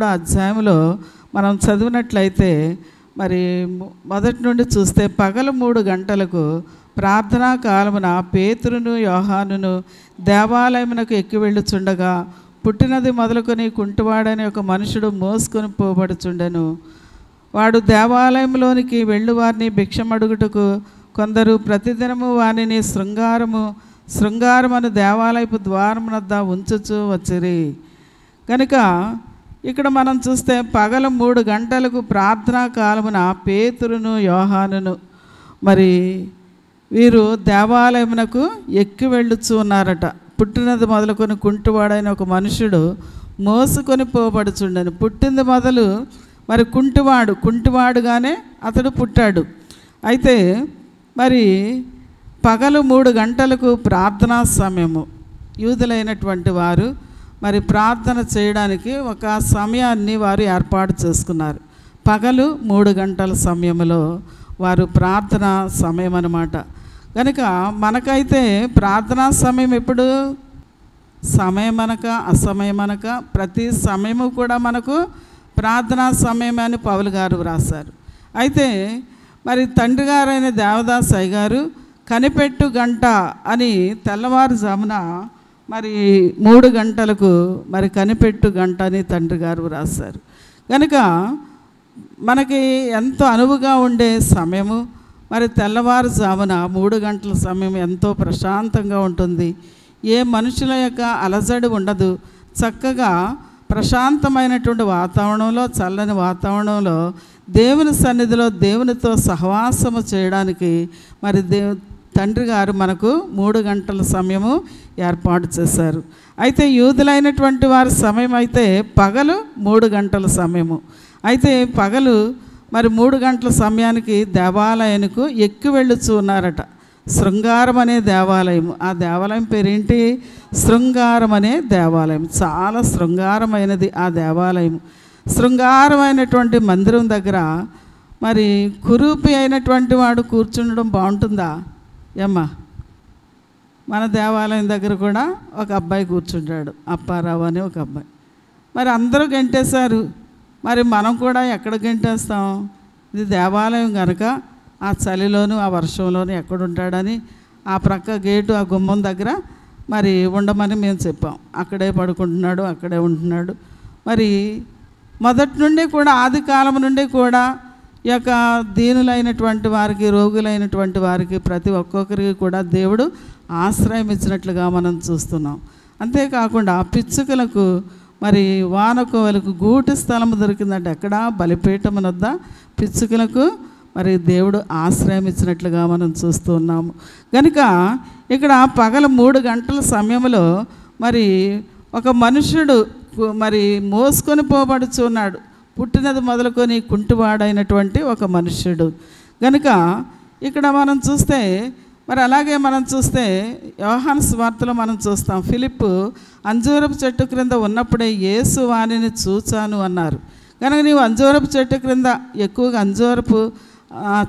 3వ అధ్యాయంలో మనం చదివినట్లయితే మరి మొదటి నుండి చూస్తే పగలు 3 గంటలకు ప్రార్థనా కాలమున పేతురును యోహానును దేవాలయమునకు ఎక్కి వెళ్ళుచుండగా పుట్టినది మొదలుకొని కుంటివాడని ఒక మనుషుడు మోసుకొని పోబడుచుండెను. వాడు దేవాలయంలోనికి వెళ్ళి వారిని భిక్షమడుగుటకు కొందరు ప్రతిదినము వానిని శృంగారమను దేవాలయపు ద్వారమునద్ద ఉంచుచూ వచ్చిరి. కనుక ఇక్కడ మనం చూస్తే పగలు 3 గంటలకు ప్రార్థనా కాలమున పేతురును యోహానును మరి వీరు దేవాలయమునకు ఎక్కి వెళ్ళుచూ ఉన్నారట. పుట్టినది మొదలుకొని కుంటివాడైన ఒక మనుషుడు మోసుకొని పోబడుచుండెను. పుట్టింది మొదలు మరి కుంటివాడుగానే అతడు పుట్టాడు. అయితే మరి పగలు 3 గంటలకు ప్రార్థనా సమయము. యూదులైనటువంటి వారు మరి ప్రార్థన చేయడానికి ఒక సమయాన్ని వారు ఏర్పాటు చేసుకున్నారు. పగలు 3 గంటల సమయంలో వారు ప్రార్థన సమయం అన్నమాట. కనుక మనకైతే ప్రార్థనా సమయం ఎప్పుడు సమయమనక అసమయమనక ప్రతి సమయము కూడా మనకు ప్రార్థనా సమయం అని పౌలు గారు వ్రాసారు. అయితే మరి తండ్రి గారైన దేవదాసయ్య గారు కనిపెట్టు గంట అని తెల్లవారుజామున మరి 3 గంటలకు మరి కనిపెట్టు గంట అని తండ్రి గారు వ్రాసారు. కనుక మనకి ఎంతో అనువుగా ఉండే సమయము మరి తెల్లవారుజామున 3 గంటల సమయం ఎంతో ప్రశాంతంగా ఉంటుంది. ఏ మనుషుల యొక్క అలజడి ఉండదు. చక్కగా ప్రశాంతమైనటువంటి వాతావరణంలో, చల్లని వాతావరణంలో దేవుని సన్నిధిలో దేవునితో సహవాసము చేయడానికి మరి తండ్రి గారు మనకు 3 గంటల సమయము ఏర్పాటు చేశారు. అయితే యూదులైనటువంటి వారి సమయం అయితే పగలు 3 గంటల సమయము. అయితే పగలు మరి 3 గంటల సమయానికి దేవాలయానికి ఎక్కి వెళ్ళుచూ ఉన్నారట. శృంగారం అనే దేవాలయం. ఆ దేవాలయం పేరేంటి? శృంగారం అనే దేవాలయం. చాలా శృంగారమైనది ఆ దేవాలయం. శృంగారమైనటువంటి మందిరం దగ్గర మరి కురూపి అయినటువంటి వాడు కూర్చుండడం బాగుంటుందా ఏమ్మా? మన దేవాలయం దగ్గర కూడా ఒక అబ్బాయి కూర్చుంటాడు, అప్పారావు అని ఒక అబ్బాయి. మరి అందరూ గెంటేశారు. మరి మనం కూడా ఎక్కడ గెంటేస్తాం? ఇది దేవాలయం కనుక ఆ చలిలోను ఆ వర్షంలోను ఎక్కడుంటాడని ఆ ప్రక్క గేటు ఆ గుమ్మం దగ్గర మరి ఉండమని మేము చెప్పాం. అక్కడే పడుకుంటున్నాడు, అక్కడే ఉంటున్నాడు. మరి మొదటి నుండి కూడా ఆది కాలం నుండి కూడా ఈ యొక్క దీనులైనటువంటి వారికి, రోగులైనటువంటి వారికి ప్రతి ఒక్కొక్కరికి కూడా దేవుడు ఆశ్రయం ఇచ్చినట్లుగా మనం చూస్తున్నాం. అంతేకాకుండా పిచ్చుకలకు మరి వానకోవలకు గూటి స్థలము దొరికిందంటే ఎక్కడ? బలిపీఠమునొద్ద పిచ్చుకలకు మరి దేవుడు ఆశ్రయం ఇచ్చినట్లుగా మనం చూస్తూ ఉన్నాము. కనుక ఇక్కడ పగల 3 గంటల సమయంలో మరి ఒక మనుషుడు మరి మోసుకొని పోబడుచున్నాడు. పుట్టినది మొదలుకొని కుంటివాడైనటువంటి ఒక మనుష్యుడు. కనుక ఇక్కడ మనం చూస్తే మరి అలాగే మనం చూస్తే యోహాను సువార్తలో మనం చూస్తాం. ఫిలిప్పు అంజూరపు చెట్టు క్రింద ఉన్నప్పుడే యేసు వానిని చూచాను అన్నారు. కనుక నీవు అంజూరపు చెట్టు క్రింద ఎక్కువగా అంజూరపు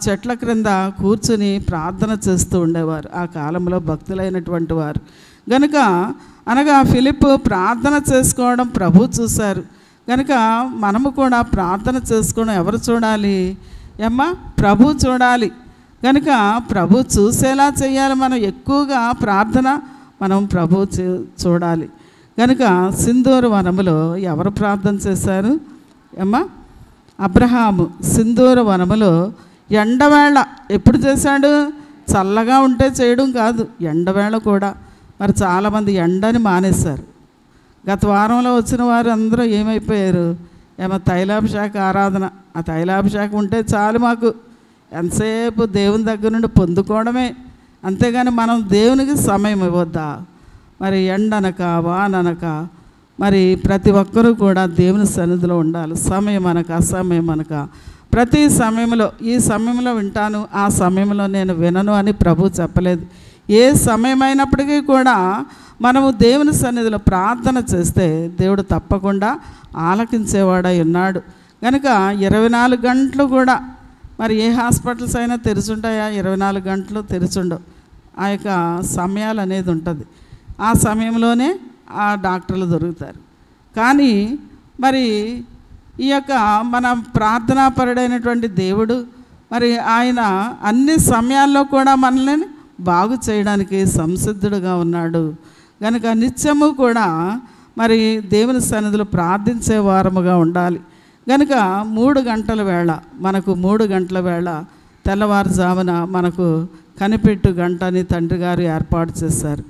చెట్ల క్రింద కూర్చుని ప్రార్థన చేస్తూ ఉండేవారు ఆ కాలంలో భక్తులైనటువంటి వారు. కనుక అనగా ఫిలిప్పు ప్రార్థన చేసుకోవడం ప్రభు చూశారు. కనుక మనము కూడా ప్రార్థన చేసుకోవడం ఎవరు చూడాలి ఏమ్మా? ప్రభు చూడాలి. కనుక ప్రభు చూసేలా చేయాలి. మనం ఎక్కువగా ప్రార్థన మనం ప్రభు చూడాలి. కనుక సింధూర వనములో ఎవరు ప్రార్థన చేశారు ఏమ్మా? అబ్రహాము సింధూర వనములో ఎండవేళ ఎప్పుడు చేశాడు? చల్లగా ఉంటే చేయడం కాదు, ఎండవేళ కూడా. మరి చాలామంది ఎండని మానేశారు. గత వారంలో వచ్చిన వారు అందరూ ఏమైపోయారు? ఏమో తైలాభిషేక ఆరాధన. ఆ తైలాభిషేకం ఉంటే చాలు మాకు, ఎంతసేపు దేవుని దగ్గర నుండి పొందుకోవడమే. అంతేగాని మనం దేవునికి సమయం ఇవ్వద్దా? మరి ఎండనక వాననక మరి ప్రతి ఒక్కరూ కూడా దేవుని సన్నిధిలో ఉండాలి. సమయం అనక అసమయం అనక ప్రతి సమయంలో ఈ సమయంలో వింటాను, ఆ సమయంలో నేను వినను అని ప్రభు చెప్పలేదు. ఏ సమయమైనప్పటికీ కూడా మనము దేవుని సన్నిధిలో ప్రార్థన చేస్తే దేవుడు తప్పకుండా ఆలకించేవాడై ఉన్నాడు. కనుక 24 గంటలు కూడా మరి ఏ హాస్పిటల్స్ అయినా తెరిచుంటాయా? 24 గంటలు తెరిచుండవు. ఆ యొక్క సమయాలు అనేది ఉంటుంది. ఆ సమయంలోనే ఆ డాక్టర్లు దొరుకుతారు. కానీ మరి ఈ యొక్క మన ప్రార్థనాపరుడైనటువంటి దేవుడు మరి ఆయన అన్ని సమయాల్లో కూడా మనల్ని బాగు చేయడానికి సంసిద్ధుడుగా ఉన్నాడు. కనుక నిత్యము కూడా మరి దేవుని సన్నిధిలో ప్రార్థించే వారముగా ఉండాలి. కనుక 3 గంటల వేళ, మనకు 3 గంటల వేళ తెల్లవారుజామున మనకు కనిపెట్టు గంట అని తండ్రి గారు ఏర్పాటు చేశారు.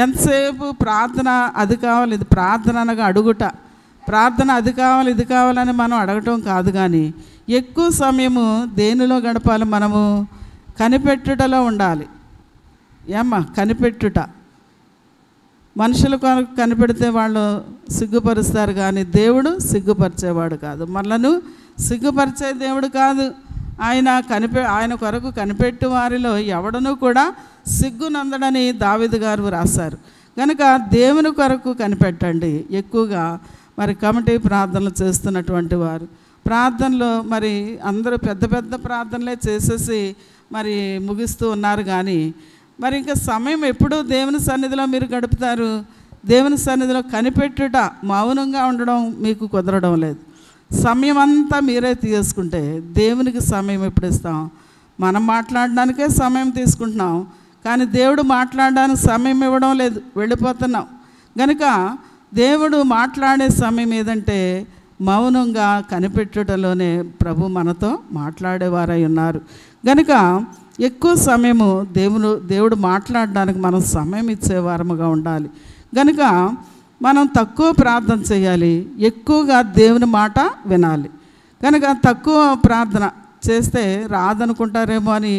ఎంతసేపు ప్రార్థన అది కావాలి, ఇది ప్రార్థన అనగా అడుగుట, ప్రార్థన అది కావాలి ఇది కావాలని మనం అడగటం కాదు, కానీ ఎక్కువ సమయము దేనిలో గడపాలి? మనము కనిపెట్టుటలో ఉండాలి. ఏమ్మా, కనిపెట్టుట. మనుషులు కనిపెడితే వాళ్ళు సిగ్గుపరుస్తారు, కానీ దేవుడు సిగ్గుపరిచేవాడు కాదు. మనలను సిగ్గుపరిచే దేవుడు కాదు. ఆయన కొరకు కనిపెట్టు వారిలో ఎవడనూ కూడా సిగ్గునందడని దావీదు గారు రాశారు. కనుక దేవుని కొరకు కనిపెట్టండి. ఎక్కువగా మరి కమిటీ ప్రార్థనలు చేస్తున్నటువంటి వారు ప్రార్థనలో మరి అందరూ పెద్ద పెద్ద ప్రార్థనలే చేసేసి మరి ముగిస్తూ ఉన్నారు, కానీ మరి ఇంకా సమయం ఎప్పుడు దేవుని సన్నిధిలో మీరు గడుపుతారు? దేవుని సన్నిధిలో కనిపెట్టుట, మౌనంగా ఉండడం మీకు కుదరడం లేదు. సమయం అంతా మీరే తీసుకుంటే దేవునికి సమయం ఎప్పుడు ఇస్తాం? మనం మాట్లాడడానికే సమయం తీసుకుంటున్నాం, కానీ దేవుడు మాట్లాడడానికి సమయం ఇవ్వడం లేదు, వెళ్ళిపోతున్నాం. కనుక దేవుడు మాట్లాడే సమయం ఏదంటే మౌనంగా కనిపెట్టుటలోనే ప్రభు మనతో మాట్లాడేవారై ఉన్నారు. కనుక ఎక్కువ సమయము దేవుడు మాట్లాడడానికి మనం సమయం ఇచ్చేవారముగా ఉండాలి. కనుక మనం తక్కువ ప్రార్థన చేయాలి, ఎక్కువగా దేవుని మాట వినాలి. కనుక తక్కువ ప్రార్థన చేస్తే రాదనుకుంటారేమో అని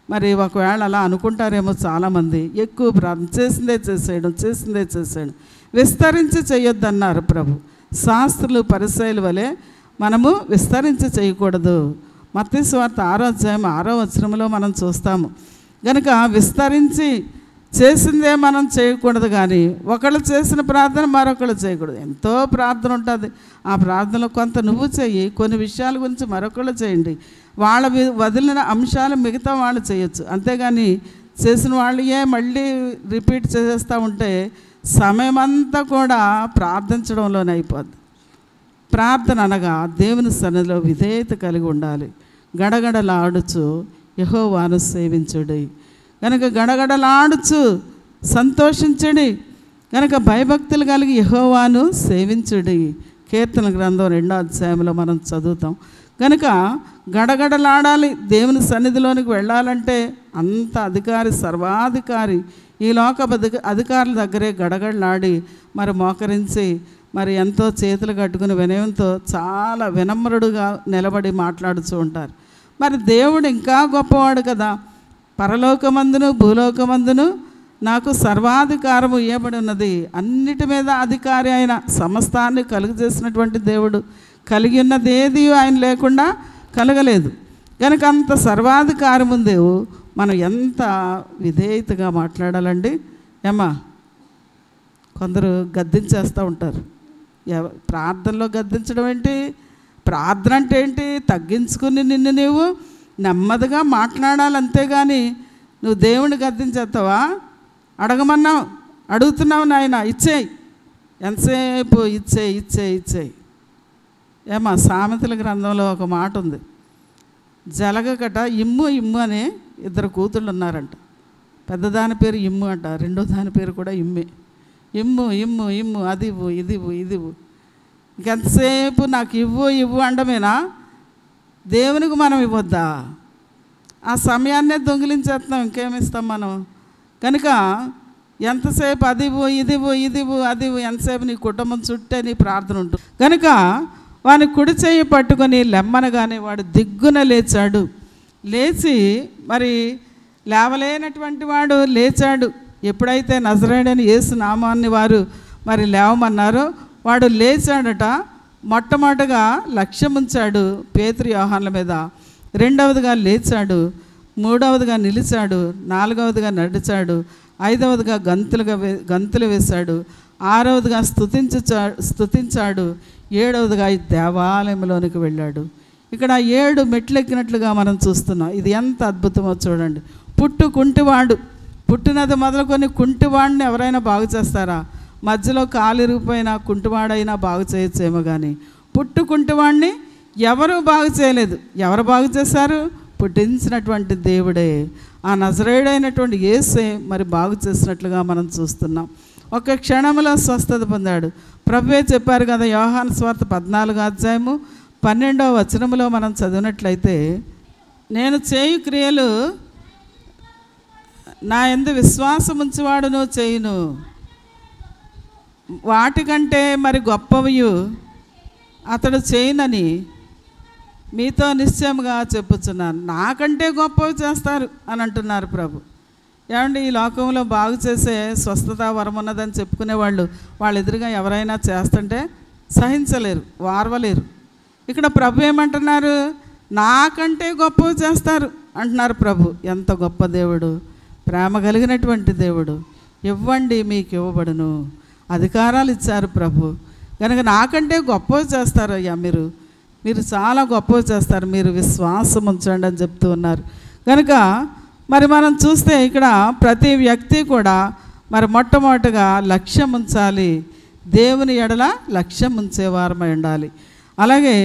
మరి ఒకవేళ అలా అనుకుంటారేమో చాలామంది. ఎక్కువ ప్రార్థన చేసిందే చేసేయడం విస్తరించి చేయొద్దన్నారు ప్రభు. శాస్త్రులు పరిసయ్యుల వలె మనము విస్తరించి చేయకూడదు. మత్తయి సువార్త 6వ అధ్యాయం 6వ వచనంలో మనం చూస్తాము. కనుక విస్తరించి చేసిందే మనం చేయకూడదు, కానీ ఒకళ్ళు చేసిన ప్రార్థన మరొకళ్ళు చేయకూడదు. ఎంతో ప్రార్థన ఉంటుంది, ఆ ప్రార్థనలో కొంత నువ్వు చెయ్యి, కొన్ని విషయాల గురించి మరొకళ్ళు చేయండి, వాళ్ళ వదిలిన అంశాలు మిగతా వాళ్ళు చేయొచ్చు. అంతేగాని చేసిన వాళ్ళే మళ్ళీ రిపీట్ చేసేస్తూ ఉంటే సమయం అంతా కూడా ప్రార్థించడంలోనే అయిపోద్ది. ప్రార్థన అనగా దేవుని సన్నిధిలో విధేయత కలిగి ఉండాలి. గడగడలాడుచు యెహోవాను సేవించుడి. కనుక గడగడలాడుచు సంతోషించుడి. కనుక భయభక్తులు కలిగి యెహోవాను సేవించుడి. కీర్తన గ్రంథం 2వ అధ్యాయంలో మనం చదువుతాం. కనుక గడగడలాడాలి. దేవుని సన్నిధిలోనికి వెళ్ళాలంటే అంత అధికారి, సర్వాధికారి, ఈ లోక అధికారుల దగ్గరే గడగడలాడి మరి మోకరించి మరి ఎంతో చేతులు కట్టుకుని వినయంతో చాలా వినమ్రుడుగా నిలబడి మాట్లాడుతూ ఉంటారు. మరి దేవుడు ఇంకా గొప్పవాడు కదా. పరలోకమందును భూలోకమందును నాకు సర్వాధికారము ఇవ్వబడి ఉన్నది. అన్నిటి మీద అధికారి ఆయన, సమస్తాన్ని కలుగజేసినటువంటి దేవుడు. కలిగి ఉన్నది ఏది ఆయన లేకుండా కలగలేదు. కనుక అంత సర్వాధికారం ఉంది. మనం ఎంత విధేయతగా మాట్లాడాలండి. ఏమా, కొందరు గద్దించేస్తూ ఉంటారు. ప్రార్థనలో గద్దించడం ఏంటి? ప్రార్థన అంటే ఏంటి? తగ్గించుకుని నిన్ను నీవు నెమ్మదిగా మాట్లాడాలి, అంతేగాని నువ్వు దేవుని గద్దించేస్తావా? అడగమన్నావు, అడుగుతున్నావు, నాయన ఇచ్చేయి, ఎంతసేపు ఇచ్చేయి. ఏమా, సామెతల గ్రంథంలో ఒక మాట ఉంది. జలగకట ఇమ్ము అని 2 కూతుళ్ళు ఉన్నారంట. పెద్దదాని పేరు ఇమ్ము అంట, రెండో దాని పేరు కూడా ఇమ్మే. ఇమ్ము అది ఇవ్వు, ఇది ఇవ్వు. ఇంకెంతసేపు నాకు ఇవ్వు అండమేనా? దేవునికి మనం ఇవ్వద్దా? ఆ సమయాన్నే దొంగిలించేస్తున్నాం, ఇంకేమిస్తాం మనం? కనుక ఎంతసేపు అది ఇవ్వు, ఎంతసేపు నీ కుటుంబం చుట్టే నీ ప్రార్థన ఉంటుంది. కనుక వాని కుడి చేయి పట్టుకొని లెమ్మనగానే వాడు దిగ్గున లేచాడు. లేచి మరి లేవలేనటువంటి వాడు లేచాడు. ఎప్పుడైతే నజరేయుడైన యేసు నామాన్ని వారు మరి లేవమన్నారో వాడు లేచాడట. మొట్టమొదటిగా లక్ష్యం ఉంచాడు పేతురు యోహాన్ల మీద, రెండవదిగా లేచాడు, మూడవదిగా నిలిచాడు, నాలుగవదిగా నడిచాడు, ఐదవదిగా గంతులు వేశాడు, ఆరవదిగా స్తుతించాడు, ఏడవదిగా ఈ దేవాలయంలోనికి వెళ్ళాడు. ఇక్కడ 7 మెట్లు ఎక్కినట్లుగా మనం చూస్తున్నాం. ఇది ఎంత అద్భుతమో చూడండి. కుంటివాడు, పుట్టినది మొదలుకొని కుంటివాడిని ఎవరైనా బాగు చేస్తారా? మధ్యలో కాలు ఇరిగిపోయినా కుంటివాడైనా బాగు చేయొచ్చేమో, కానీ పుట్టుకుంటువాడిని ఎవరు బాగు చేయలేదు. ఎవరు బాగు చేశారు? పుట్టించినటువంటి దేవుడే, ఆ నజరేయుడైనటువంటి యేసే మరి బాగు చేసినట్లుగా మనం చూస్తున్నాం. ఒక క్షణంలో స్వస్థత పొందాడు. ప్రభువే చెప్పారు కదా, యోహాను సువార్త 14వ అధ్యాయము 12వ వచనములో మనం చదివినట్లయితే, నేను చేయు క్రియలు నా యందు విశ్వాసం ఉంచువాడును చేయును, వాటికంటే మరి గొప్పవి అతడు చేయనని మీతో నిశ్చయముగా చెప్పుచున్నాను. నాకంటే గొప్పవి చేస్తారు అని అంటున్నారు ప్రభు. ఏమండి, ఈ లోకంలో బాగు చేసే స్వస్థత వరం ఉన్నదని చెప్పుకునేవాళ్ళు వాళ్ళ ఎదురుగా ఎవరైనా చేస్తుంటే సహించలేరు, వారవలేరు. ఇక్కడ ప్రభు ఏమంటున్నారు? నాకంటే గొప్పవి చేస్తారు అంటున్నారు ప్రభు. ఎంత గొప్ప దేవుడు, ప్రేమ కలిగినటువంటి దేవుడు. ఇవ్వండి మీకు ఇవ్వబడును, అధికారాలు ఇచ్చారు ప్రభు. కనుక నాకంటే గొప్పవి చేస్తారు అయ్యా, మీరు చాలా గొప్పవి చేస్తారు, మీరు విశ్వాసం ఉంచండి అని చెప్తూ ఉన్నారు. కనుక మరి మనం చూస్తే ఇక్కడ ప్రతి వ్యక్తి కూడా మరి మొట్టమొదటిగా లక్ష్యం ఉంచాలి, దేవుని ఎడల లక్ష్యం ఉంచేవారమై ఉండాలి. అలాగే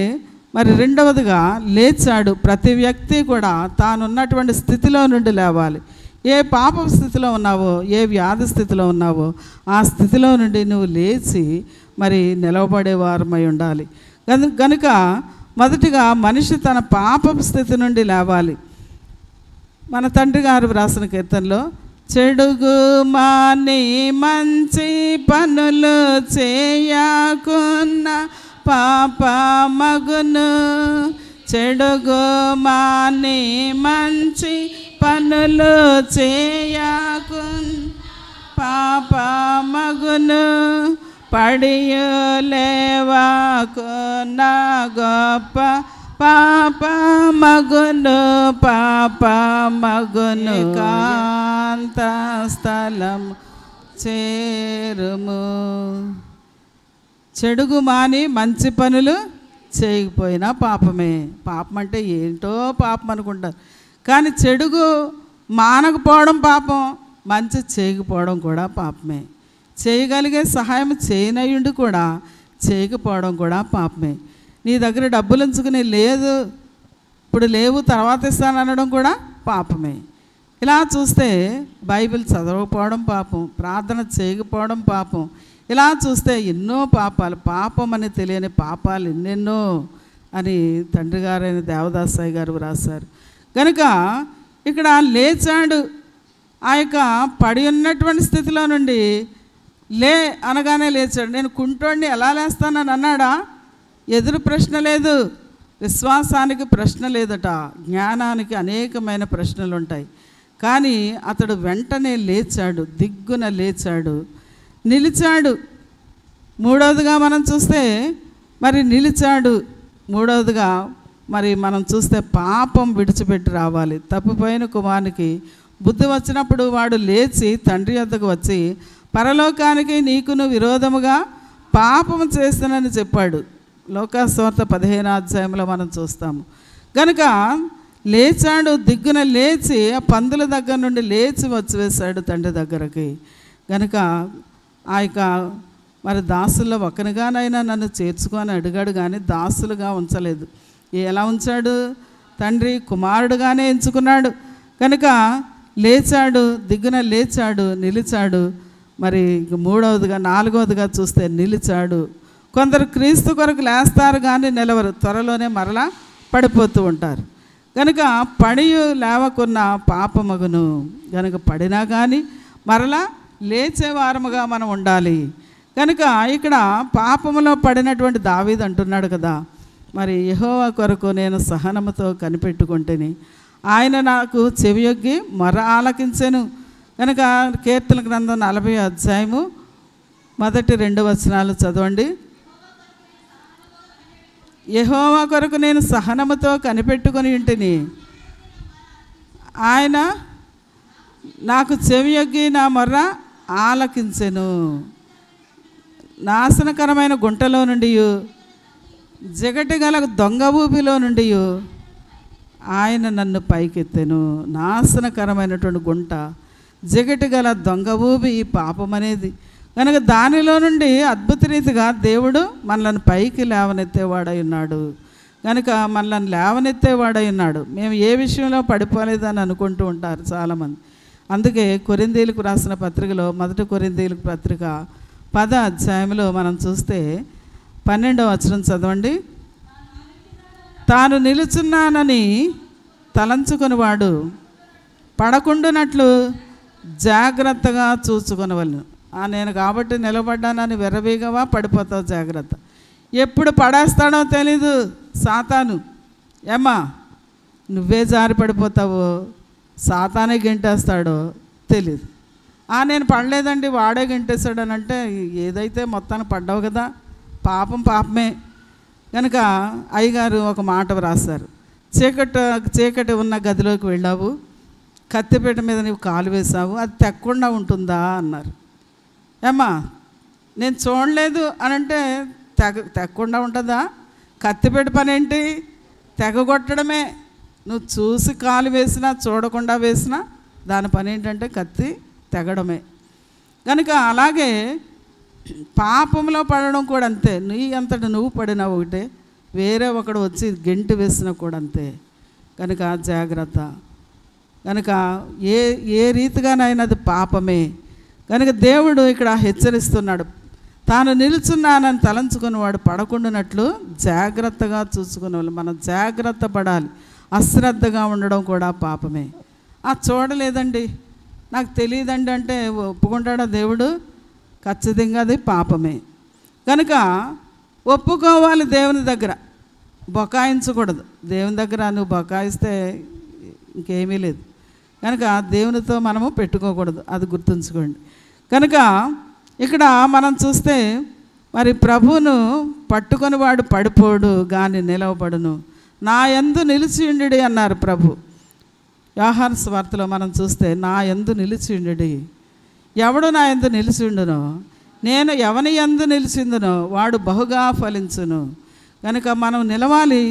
మరి రెండవదిగా లేచాడు. ప్రతి వ్యక్తి కూడా తానున్నటువంటి స్థితిలో నుండి లేవాలి. ఏ పాప స్థితిలో ఉన్నావో, ఏ వ్యాధి స్థితిలో ఉన్నావో ఆ స్థితిలో నుండి నువ్వు లేచి మరి నిలవబడేవారమై ఉండాలి. కనుక మొదటిగా మనిషి తన పాప స్థితి నుండి లేవాలి. మన తండ్రి గారు వ్రాసిన కీర్తనలో, చెడుగు మాని మంచి పనులు చేయకున్న పాప మగును, చెడుగు మాని మంచి పనులు చేయకున్న పాప మగును, పడియు లేవకున్న గొప్ప పాప మగును, పాప మగును, కాంత స్థలం చేరుము. చెడుగు మాని మంచి పనులు చేయకపోయినా పాపమే. పాపం అంటే ఏంటో పాపం అనుకుంటారు, కానీ చెడుగు మానకపోవడం పాపం, మంచి చేయకపోవడం కూడా పాపమే. చేయగలిగే సహాయం చేయనయుండి కూడా చేయకపోవడం కూడా పాపమే. నీ దగ్గర డబ్బులు ఉంచుకుని లేదు, ఇప్పుడు లేవు తర్వాత ఇస్తాను అనడం కూడా పాపమే. ఇలా చూస్తే బైబిల్ చదవకపోవడం పాపం, ప్రార్థన చేయకపోవడం పాపం. ఇలా చూస్తే ఎన్నో పాపాలు, పాపం అని తెలియని పాపాలు ఎన్నెన్నో అని తండ్రి గారైన దేవదాసయ్య గారు వ్రాసారు. కనుక ఇక్కడ లేచాడు, ఆ యొక్క పడి ఉన్నటువంటి స్థితిలో నుండి లే అనగానే లేచాడు. నేను కుంటోడిని ఎలా లేస్తానని అన్నాడా? ఎదురు ప్రశ్న లేదు, విశ్వాసానికి ప్రశ్న లేదట, జ్ఞానానికి అనేకమైన ప్రశ్నలు ఉంటాయి. కానీ అతడు వెంటనే లేచాడు, దిగ్గున లేచాడు, నిలిచాడు. మూడవదిగా మనం చూస్తే మరి నిలిచాడు. మూడవదిగా మరి మనం చూస్తే పాపం విడిచిపెట్టి రావాలి. తప్పిపోయిన కుమారునికి బుద్ధి వచ్చినప్పుడు వాడు లేచి తండ్రి వద్దకు వచ్చి, పరలోకానికి నీకును విరోధముగా పాపము చేస్తానని చెప్పాడు. లోకాసువార్త 15వ అధ్యాయంలో మనం చూస్తాము. కనుక లేచాడు, దిగ్గున లేచి ఆ పందుల దగ్గర నుండి లేచి వచ్చివేశాడు తండ్రి దగ్గరకి. కనుక ఆ యొక్క మరి దాసుల్లో ఒకరిగానైనా నన్ను చేర్చుకొని అడిగాడు, కానీ దాసులుగా ఉంచలేదు. ఎలా ఉంచాడు? తండ్రి కుమారుడుగానే ఎంచుకున్నాడు. కనుక లేచాడు, దిగ్గున లేచాడు, నిలిచాడు. మరి మూడవదిగా, నాలుగవదిగా చూస్తే నిలిచాడు. కొందరు క్రీస్తు కొరకు లేస్తారు కానీ నిలవరు, త్వరలోనే మరలా పడిపోతూ ఉంటారు. కనుక పడి లేవకున్న పాపమగును. కనుక పడినా కానీ మరలా లేచేవారముగా మనం ఉండాలి. కనుక ఇక్కడ పాపములో పడినటువంటి దావీదు అంటున్నాడు కదా, మరి యెహోవా కొరకు నేను సహనముతో కనిపెట్టుకుంటేని ఆయన నాకు చెవియొగ్గి మొర ఆలకించెను. కనుక కీర్తన గ్రంథం 40వ అధ్యాయము 1-2 వచనాలు చదవండి. యెహోవా కొరకు నేను సహనముతో కనిపెట్టుకొని ఉంటిని, ఆయన నాకు చెవియొగ్గి నా మొర్ర ఆలకించెను. నాశనకరమైన గుంటలో నుండి, జగటి గల దొంగ ఊపిలో నుండి ఆయన నన్ను పైకెత్తెను. నాశనకరమైనటువంటి గుంట, జగటి గల దొంగ ఊపి ఈ పాపం అనేది. కనుక దానిలో నుండి అద్భుత రీతిగా దేవుడు మనల్ని పైకి లేవనెత్తేవాడై ఉన్నాడు. కనుక మనల్ని లేవనెత్తేవాడై ఉన్నాడు. మేము ఏ విషయంలో పడిపోలేదని అనుకుంటూ ఉంటారు చాలామంది. అందుకే కొరింథీయులకు రాసిన పత్రికలో 1 కొరింథీయులకు పత్రిక 10వ అధ్యాయంలో మనం చూస్తే 12వ వచనం చదవండి. తాను నిలుచున్నానని తలంచుకునివాడు పడకుండానట్లు జాగ్రత్తగా చూసుకొనవలెను. నేను కాబట్టి నిలబడ్డానని వెర్రవీగవా, పడిపోతావు, జాగ్రత్త. ఎప్పుడు పడేస్తాడో తెలీదు సాతాను. ఏమ్మా, నువ్వే జారి పడిపోతావో సాతానే గెంటేస్తాడో తెలీదు. నేను పడలేదండి, వాడే గెంటేస్తాడని అంటే ఏదైతే మొత్తాన్ని పడ్డావు కదా, పాపం పాపమే. కనుక అయ్యగారు ఒక మాట వ్రాస్తారు. చీకటి ఉన్న గదిలోకి వెళ్ళావు, కత్తిపీట మీద నీవు కాలు వేసావు, అది తెక్కకుండా ఉంటుందా అన్నారు. ఏమ్మా, నేను చూడలేదు అని అంటే తెక్కకుండా ఉంటుందా? కత్తిపీట పని ఏంటి? తెగగొట్టడమే. నువ్వు చూసి కాలు వేసినా చూడకుండా వేసినా దాని పని ఏంటంటే కత్తి తెగడమే. కనుక అలాగే పాపంలో పడడం కూడా అంతే. నీ అంతటి నువ్వు పడినా ఒకటే, వేరే ఒకడు వచ్చి గెంటి వేసినా కూడా అంతే. కనుక జాగ్రత్త. కనుక ఏ రీతిగానైనా అది పాపమే. కనుక దేవుడు ఇక్కడ హెచ్చరిస్తున్నాడు. తాను నిలుచున్నానని తలంచుకుని వాడు పడకుండానట్లు జాగ్రత్తగా చూసుకునే వాళ్ళు. మనం జాగ్రత్త పడాలి. అశ్రద్ధగా ఉండడం కూడా పాపమే. చూడలేదండి, నాకు తెలియదండి అంటే ఒప్పుకుంటాడా దేవుడు? ఖచ్చితంగా అది పాపమే. కనుక ఒప్పుకోవాలి దేవుని దగ్గర, బొకాయించకూడదు. దేవుని దగ్గర నువ్వు బొకాయిస్తే ఇంకేమీ లేదు. కనుక దేవునితో మనము పెట్టుకోకూడదు, అది గుర్తుంచుకోండి. కనుక ఇక్కడ మనం చూస్తే మరి ప్రభువును పట్టుకొని వాడు పడిపోడు కానీ నిలవబడును, నా యందు నిలిచియుండుడి అన్నారు ప్రభు. యోహాను సువార్తలో మనం చూస్తే నా యందు నిలిచియుండుడి. ఎవడు నా యందు నిలిచియుండునో, నేను ఎవని యందు నిలిచిందునో వాడు బహుగా ఫలించును. కనుక మనం నిలవాలి,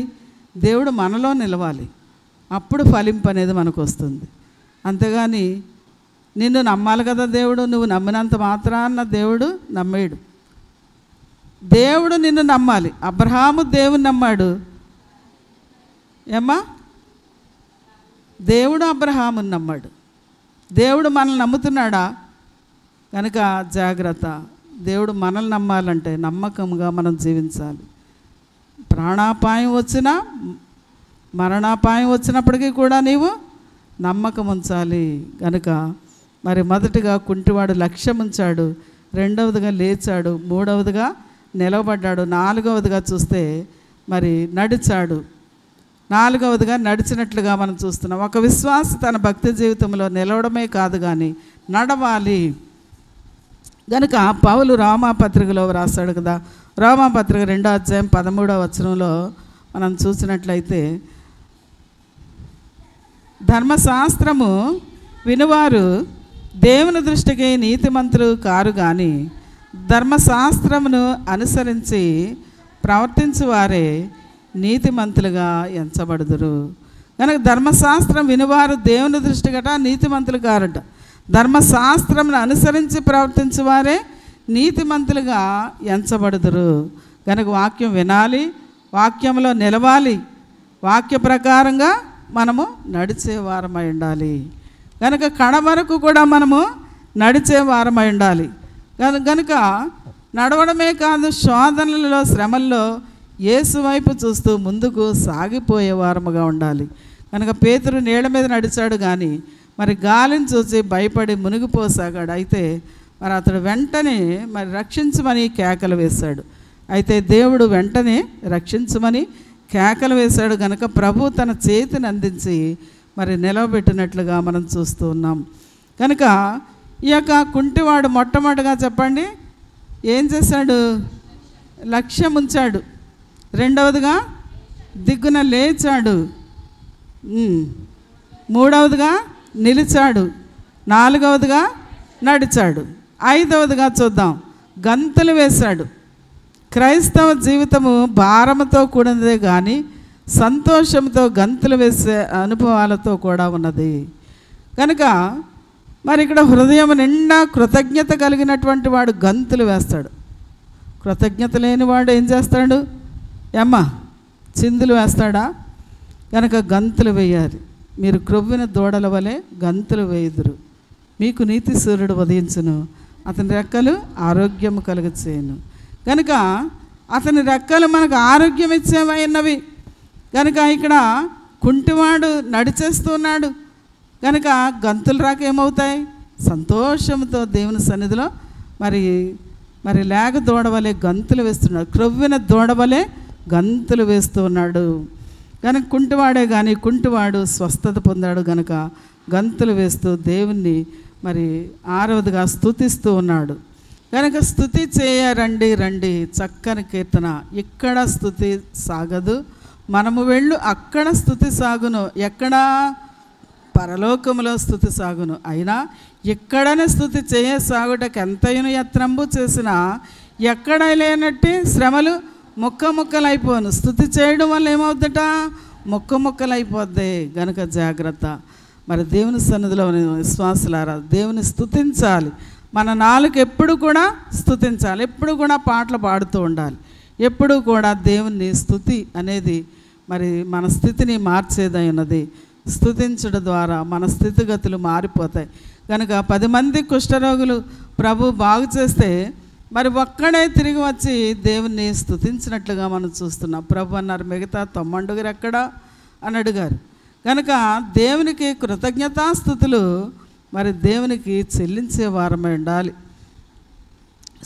దేవుడు మనలో నిలవాలి, అప్పుడు ఫలింపు అనేది మనకు వస్తుంది. అంతేగాని నిన్ను నమ్మాలి కదా దేవుడు, నువ్వు నమ్మినంత మాత్రాన దేవుడు నమ్మేడు. దేవుడు నిన్ను నమ్మాలి. అబ్రహాము దేవుని నమ్మాడు. ఏమ్మా, దేవుడు అబ్రహాముని నమ్మాడు. దేవుడు మనల్ని నమ్ముతున్నాడా? కనుక జాగ్రత్త. దేవుడు మనల్ని నమ్మాలంటే నమ్మకంగా మనం జీవించాలి. ప్రాణాపాయం వచ్చినా మరణాపాయం వచ్చినప్పటికీ కూడా నీవు నమ్మకం ఉంచాలి. కనుక మరి మొదటిగా కుంటివాడు లక్ష్యం ఉంచాడు, రెండవదిగా లేచాడు, మూడవదిగా నిలవబడ్డాడు, నాలుగవదిగా చూస్తే మరి నడిచాడు, నాలుగవదిగా నడిచినట్లుగా మనం చూస్తున్నాం. ఒక విశ్వాసి తన భక్తి జీవితంలో నిలవడమే కాదు కానీ నడవాలి. కనుక పౌలు రోమాపత్రికలో రాశాడు కదా, రోమాపత్రిక 2వ అధ్యాయం 13వ వచనంలో మనం చూసినట్లయితే, ధర్మశాస్త్రము వినువారు దేవుని దృష్టికి నీతిమంతులు కారు కానీ ధర్మశాస్త్రమును అనుసరించి ప్రవర్తించువారే నీతిమంతులుగా ఎంచబడుదురు. కనుక ధర్మశాస్త్రం వినువారు దేవుని దృష్టిగట నీతిమంతులు కారట. ధర్మశాస్త్రమును అనుసరించి ప్రవర్తించువారే నీతిమంతులుగా ఎంచబడుదురు. కనుక వాక్యం వినాలి, వాక్యంలో నిలవాలి, వాక్య ప్రకారంగా మనము నడిచే వారమై ఉండాలి. కనుక కడ వరకు కూడా మనము నడిచే వారమై ఉండాలి. కనుక నడవడమే కాదు, శోధనలలో శ్రమల్లో యేసు వైపు చూస్తూ ముందుకు సాగిపోయే వారముగా ఉండాలి. కనుక పేతురు నీళ్ళ మీద నడిచాడు కానీ మరి గాలిని చూసి భయపడి మునిగిపోసాగాడు. అయితే మరి అతడు వెంటనే మరి రక్షించమని కేకలు వేశాడు. అయితే దేవుడు వెంటనే రక్షించమని కేకలు వేశాడు. కనుక ప్రభు తన చేతిని అందించి మరి నిలవబెట్టినట్లుగా మనం చూస్తూ ఉన్నాం. కనుక ఈ యొక్క కుంటివాడు మొట్టమొదటిగా చెప్పండి ఏం చేశాడు? లక్ష్యం ఉంచాడు. రెండవదిగా దిగ్గున లేచాడు. మూడవదిగా నిలిచాడు. నాలుగవదిగా నడిచాడు. ఐదవదిగా చూద్దాం, గంతులు వేశాడు. క్రైస్తవ జీవితము భారముతో కూడినదే కానీ సంతోషంతో గంతులు వేసే అనుభవాలతో కూడా ఉన్నది. కనుక మరి ఇక్కడ హృదయం నిండా కృతజ్ఞత కలిగినటువంటి వాడు గంతులు వేస్తాడు. కృతజ్ఞత లేని వాడు ఏం చేస్తాడు? చిందులు వేస్తాడా? కనుక గంతులు వేయాలి. మీరు క్రొవ్విన దూడల వలె గంతులు వేయుదురు, మీకు నీతి సూర్యుడు ఉదయించును, అతని రెక్కలు ఆరోగ్యము కలుగచేయును. కనుక అతని రెక్కలు మనకు ఆరోగ్యం ఇచ్చేవైనవి. కనుక ఇక్కడ కుంటివాడు నడిచేస్తున్నాడు కనుక గంతులు రాక ఏమవుతాయి? సంతోషంతో దేవుని సన్నిధిలో మరి లేక దూడవలే గంతులు వేస్తున్నాడు, క్రొవ్విన దూడవలే గంతులు వేస్తూ ఉన్నాడు. కనుక కుంటివాడే కానీ కుంటివాడు స్వస్థత పొందాడు కనుక గంతులు వేస్తూ దేవుణ్ణి మరి 6వదిగా స్తుతిస్తూ ఉన్నాడు. కనుక స్తుతి చేయరండి రండి, చక్కని కీర్తన. ఇక్కడ స్తుతి సాగదు, మనము వెళ్ళు అక్కడ స్తుతి సాగును. ఎక్కడ? పరలోకములో స్తుతి సాగును. అయినా ఎక్కడనే స్తుతి చేయ సాగుటకు ఎంతైనా యత్నంబు చేసినా ఎక్కడ లేనట్టు శ్రమలు ముక్కలైపోను. స్తుతి చేయడం వల్ల ఏమవుద్దట? ముక్కలైపోద్ది. గనుక జాగ్రత్త. మరి దేవుని సన్నిధిలో విశ్వాసులారా దేవుని స్తుతించాలి. మన నాలుక ఎప్పుడు కూడా స్తుతించాలి, ఎప్పుడు కూడా పాటలు పాడుతూ ఉండాలి. ఎప్పుడు కూడా దేవుని స్తుతి అనేది మరి మన స్థితిని మార్చేదై ఉన్నది. స్తుతించడం ద్వారా మన స్థితిగతులు మారిపోతాయి. కనుక 10 మంది కుష్ఠరోగులు ప్రభు బాగు చేస్తే మరి ఒక్కడే తిరిగి వచ్చి దేవుణ్ణి స్తుతించినట్లుగా మనం చూస్తున్నాం. ప్రభు అన్నారు, మిగతా 90 ఎక్కడా అని అడిగారు. కనుక దేవునికి కృతజ్ఞతాస్థుతులు మరి దేవునికి చెల్లించే వారమై ఉండాలి.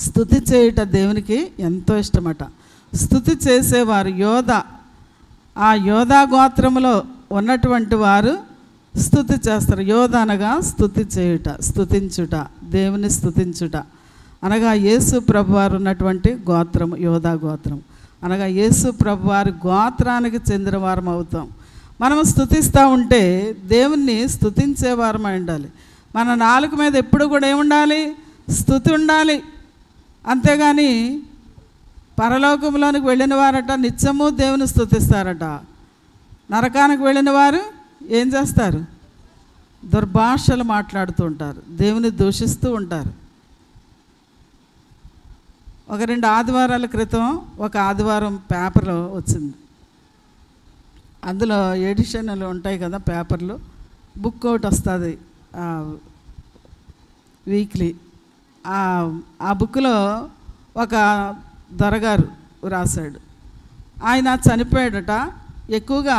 స్తుతి చేయుట దేవునికి ఎంతో ఇష్టమట. స్తుతి చేసేవారు ఆ యోధా గోత్రములో ఉన్నటువంటి వారు స్తుతి చేస్తారు. యోధ అనగా స్తుతి చేయుట, స్తుతించుట, దేవుని స్తుతించుట అనగా యేసు ప్రభువారు ఉన్నటువంటి గోత్రం యోధా గోత్రం అనగా యేసు ప్రభువారి గోత్రానికి చెందిన వారం అవుతాం. మనం స్తుతిస్తూ ఉంటే దేవుణ్ణి స్తుతించేవారమై ఉండాలి. మన నాలుక మీద ఎప్పుడు కూడా ఏముండాలి? స్తుతి ఉండాలి. అంతేగాని పరలోకంలోనికి వెళ్ళిన వారట నిత్యము దేవుని స్తుతిస్తారట. నరకానికి వెళ్ళిన వారు ఏం చేస్తారు? దుర్భాషలు మాట్లాడుతూ ఉంటారు, దేవుని దూషిస్తూ ఉంటారు. 1-2 ఆదివారాల క్రితం ఒక ఆదివారం పేపర్లో వచ్చింది. అందులో ఎడిషన్లు ఉంటాయి కదా పేపర్లు, బుక్ ఒకటి వస్తుంది వీక్లీ. ఆ బుక్లో ఒక దొరగారు రాశాడు. ఆయన చనిపోయాడట. ఎక్కువగా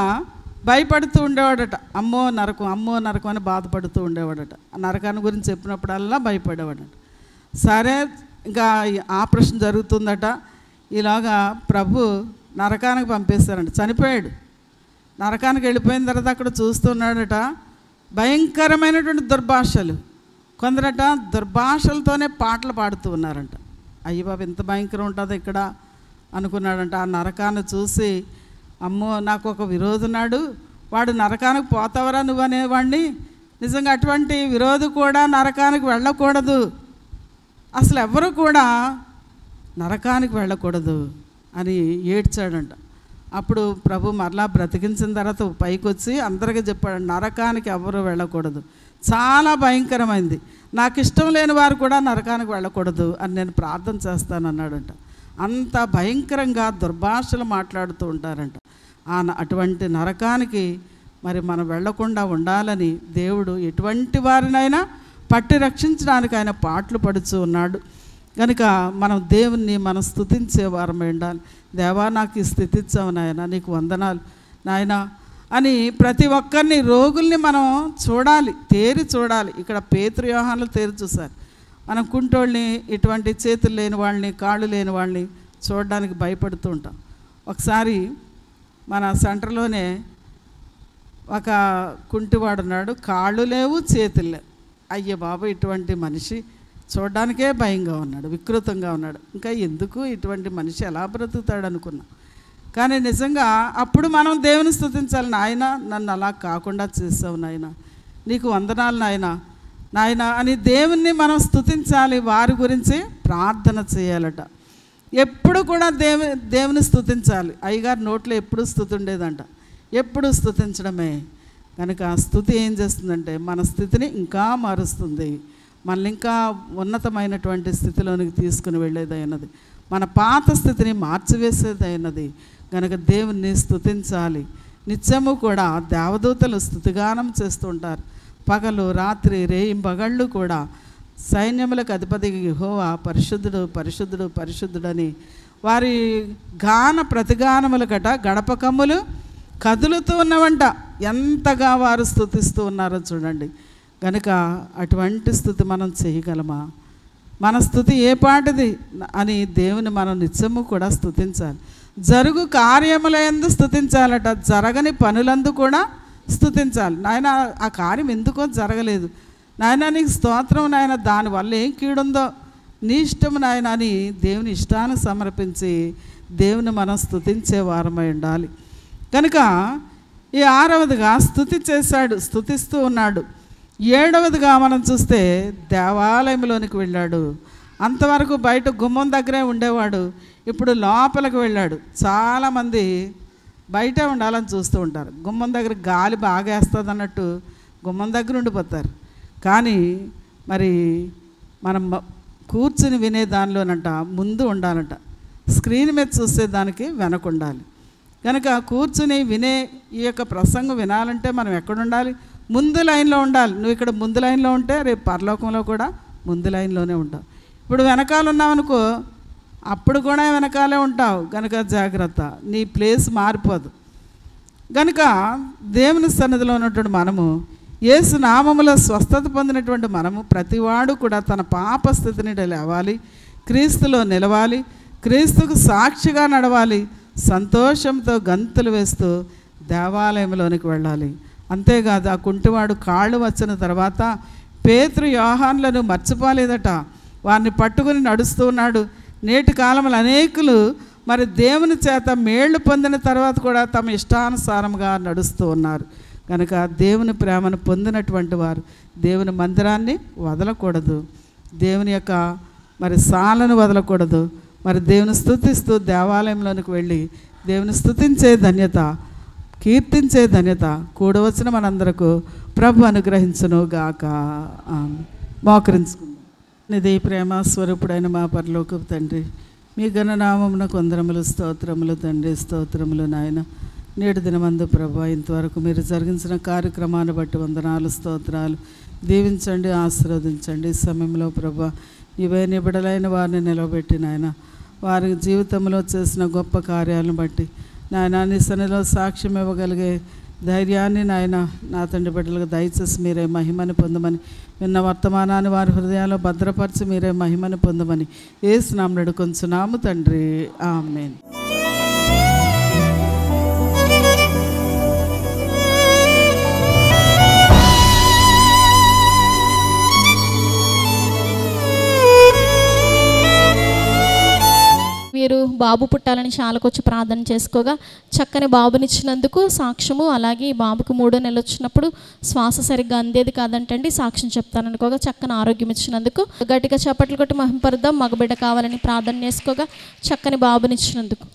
భయపడుతూ ఉండేవాడట. అమ్మో నరకం అని బాధపడుతూ ఉండేవాడట. ఆ నరకాన్ని గురించి చెప్పినప్పుడల్లా భయపడేవాడట. సరే, ఇంకా ఆపరేషన్ జరుగుతుందట. ఇలాగా ప్రభు నరకానికి పంపిస్తారంట. చనిపోయాడు. నరకానికి వెళ్ళిపోయిన తర్వాత అక్కడ చూస్తున్నాడట భయంకరమైనటువంటి దుర్భాషలు. కొందరట దుర్భాషలతోనే పాటలు పాడుతూ ఉన్నారంట. అయ్య బాబు, ఎంత భయంకరం ఉంటుందో ఇక్కడ అనుకున్నాడంట. ఆ నరకాన్ని చూసి, అమ్మో నాకు ఒక విరోధున్నాడు, వాడు నరకానికి పోతావరా నువ్వు అనేవాడిని. నిజంగా అటువంటి విరోధి కూడా నరకానికి వెళ్ళకూడదు, అసలు ఎవరు కూడా నరకానికి వెళ్ళకూడదు అని ఏడ్చాడంట. అప్పుడు ప్రభు మరలా బ్రతికించిన తర్వాత పైకి వచ్చి అందరికీ చెప్పాడు, నరకానికి ఎవరు వెళ్ళకూడదు, చాలా భయంకరమైంది, నాకు ఇష్టం లేని వారు కూడా నరకానికి వెళ్ళకూడదు అని నేను ప్రార్థన చేస్తానన్నాడంట. అంత భయంకరంగా దుర్భాషలు మాట్లాడుతూ ఉంటారంట. అటువంటి నరకానికి మరి మనం వెళ్లకుండా ఉండాలని దేవుడు ఎటువంటి వారినైనా పట్టి రక్షించడానికి ఆయన పాటలు పడుతూ ఉన్నాడు. కనుక మనం దేవుణ్ణి మనం స్తుతించే వారమై ఉండాలి. దేవా, నాకు ఈ స్థితి ఇచ్చావు నాయన, నీకు వందనాలు నాయన అని ప్రతి ఒక్కరిని, రోగుల్ని మనం చూడాలి, తేరి చూడాలి. ఇక్కడ పేతురు యోహానులు తేరి చూశారు. మనం కుంటోళ్ళని, ఇటువంటి చేతులు లేని వాళ్ళని, కాళ్ళు లేని వాళ్ళని చూడడానికి భయపడుతూ ఉంటాం. ఒకసారి మన సెంటర్లోనే ఒక కుంటివాడు ఉన్నాడు, కాళ్ళు లేవు చేతులు లేవు. అయ్య బాబు, ఇటువంటి మనిషి చూడడానికే భయంగా ఉన్నాడు, వికృతంగా ఉన్నాడు. ఇంకా ఎందుకు ఇటువంటి మనిషి ఎలా బ్రతుకుతాడు అనుకున్నా. కానీ నిజంగా అప్పుడు మనం దేవుని స్తుతించాలి. నాయన, నన్ను అలా కాకుండా చేసావు నాయన, నీకు వందనాలు నాయన అని దేవుణ్ణి మనం స్తుతించాలి. వారి గురించి ప్రార్థన చేయాలట. ఎప్పుడు కూడా దేవుని స్తుతించాలి. అయ్యగారు నోట్లో ఎప్పుడు స్తుతి ఉండేదంట, ఎప్పుడు స్తుతించడమే. కనుక ఆ స్తుతి ఏం చేస్తుందంటే మన స్థితిని ఇంకా మారుస్తుంది, మనల్ని ఇంకా ఉన్నతమైనటువంటి స్థితిలోనికి తీసుకుని వెళ్ళేదైనది, మన పాత స్థితిని మార్చివేసేదైనది. కనుక దేవుణ్ణి స్తుతించాలి. నిత్యము కూడా దేవదూతలు స్తుతిగానం చేస్తుంటారు. పగలు రాత్రి రేయింబగళ్ళు కూడా సైన్యములకు అధిపతి యెహోవా పరిశుద్ధుడు పరిశుద్ధుడు పరిశుద్ధుడని వారి గాన ప్రతిగానముల గట గడప కమ్ములు కదులుతూ ఉన్నవంట. ఎంతగా వారు స్తుతిస్తూ ఉన్నారో చూడండి. కనుక అటువంటి స్థుతి మనం చేయగలమా? మన స్థుతి ఏ పాటిది అని దేవుని మనం నిత్యము కూడా స్తుతించాలి. జరుగు కార్యములందు స్తుతించాలట, జరగని పనులందు కూడా స్తుతించాలి. నాయన ఆ కార్యం ఎందుకో జరగలేదు నాయన, నీకు స్తోత్రం నాయన, దానివల్ల ఏం కీడుందో నీ ఇష్టం నాయన అని దేవుని ఇష్టాన్ని సమర్పించి దేవుని మనం స్తుతించే వారమై ఉండాలి. కనుక ఈ 6వదిగా స్తుతి చేశాడు, స్తుతిస్తూ ఉన్నాడు. 7వదిగా మనం చూస్తే దేవాలయంలోనికి వెళ్ళాడు. అంతవరకు బయట గుమ్మం దగ్గరే ఉండేవాడు, ఇప్పుడు లోపలికి వెళ్ళాడు. చాలామంది బయటే ఉండాలని చూస్తూ ఉంటారు. గుమ్మం దగ్గర గాలి బాగా వేస్తుంది అన్నట్టు గుమ్మం దగ్గర ఉండిపోతారు. కానీ మరి మనం కూర్చుని వినే దానిలోనంట ముందు ఉండాలంట, స్క్రీన్ మీద చూసే దానికి వెనక ఉండాలి. కనుక కూర్చుని వినే ఈ యొక్క ప్రసంగం వినాలంటే మనం ఎక్కడ ఉండాలి? ముందు లైన్లో ఉండాలి. నువ్వు ఇక్కడ ముందు లైన్లో ఉంటే రేపు పరలోకంలో కూడా ముందు లైన్లోనే ఉంటావు. ఇప్పుడు వెనకాల ఉన్నావనుకో, అప్పుడు కూడా వెనకాలే ఉంటావు. కనుక జాగ్రత్త, నీ ప్లేస్ మారిపోదు. కనుక దేవుని సన్నిధిలో ఉన్నటువంటి మనము, యేసు నామములో స్వస్థత పొందినటువంటి మనము, ప్రతివాడు కూడా తన పాప స్థితిని లేవాలి, క్రీస్తులో నిలవాలి, క్రీస్తుకు సాక్షిగా నడవాలి, సంతోషంతో గంతులు వేస్తూ దేవాలయంలోనికి వెళ్ళాలి. అంతేకాదు, ఆ కుంటివాడు కాళ్ళు వచ్చిన తర్వాత పేతురు యోహానులను మర్చిపోలేదట, వారిని పట్టుకుని నడుస్తూ ఉన్నాడు. నేటి కాలంలో అనేకులు మరి దేవుని చేత మేళ్లు పొందిన తర్వాత కూడా తమ ఇష్టానుసారంగా నడుస్తూ ఉన్నారు. కనుక దేవుని ప్రేమను పొందినటువంటి వారు దేవుని మందిరాన్ని వదలకూడదు, దేవుని యొక్క మరి సాలను వదలకూడదు. మరి దేవుని స్తుతిస్తూ దేవాలయంలోనికి వెళ్ళి దేవుని స్తుతించే ధన్యత, కీర్తించే ధన్యత కూడవచ్చిన మనందరకు ప్రభు అనుగ్రహించును గాక. మోకరించుకుందాం. నిధి ప్రేమ స్వరూపుడైన మా పరలోకపు తండ్రి, మీ ఘననామమున కొందరములు స్తోత్రములు తండ్రి, స్తోత్రములు నాయన. నేటి దినమందు ప్రభా, ఇంతవరకు మీరు జరిగించిన కార్యక్రమాన్ని బట్టి వందనాలు, స్తోత్రాలు. దీవించండి, ఆశీర్వదించండి. ఈ సమయంలో ప్రభా, ఇవే నిబిడలైన వారిని నిలబెట్టి నాయన, వారి జీవితంలో చేసిన గొప్ప కార్యాలను బట్టి నాయన నీ సన్నిధిలో సాక్ష్యం ఇవ్వగలిగే ధైర్యాన్ని నాయన నా తండ్రి బిడ్డలకు దయచేసి మీరే మహిమని పొందమని, విన్న వర్తమానాన్ని వారి హృదయాల్లో భద్రపరిచి మీరే మహిమని పొందమని యేసు నామమున వేడుకొంచున్నాము తండ్రి, ఆమేన్. వీరు బాబు పుట్టాలని శాలకొచ్చి ప్రార్థన చేసుకోగా చక్కని బాబునిచ్చినందుకు సాక్ష్యము, అలాగే ఈ బాబుకు 3 నెలలు వచ్చినప్పుడు శ్వాస సరిగ్గా అందేది కాదంటండి, సాక్ష్యం చెప్తాననుకోగా చక్కని ఆరోగ్యం ఇచ్చినందుకు గట్టిగా చప్పట్లు కొట్టి మహింపరుద్దాం. మగబిడ్డ కావాలని ప్రార్థన చేసుకోగా చక్కని బాబునిచ్చినందుకు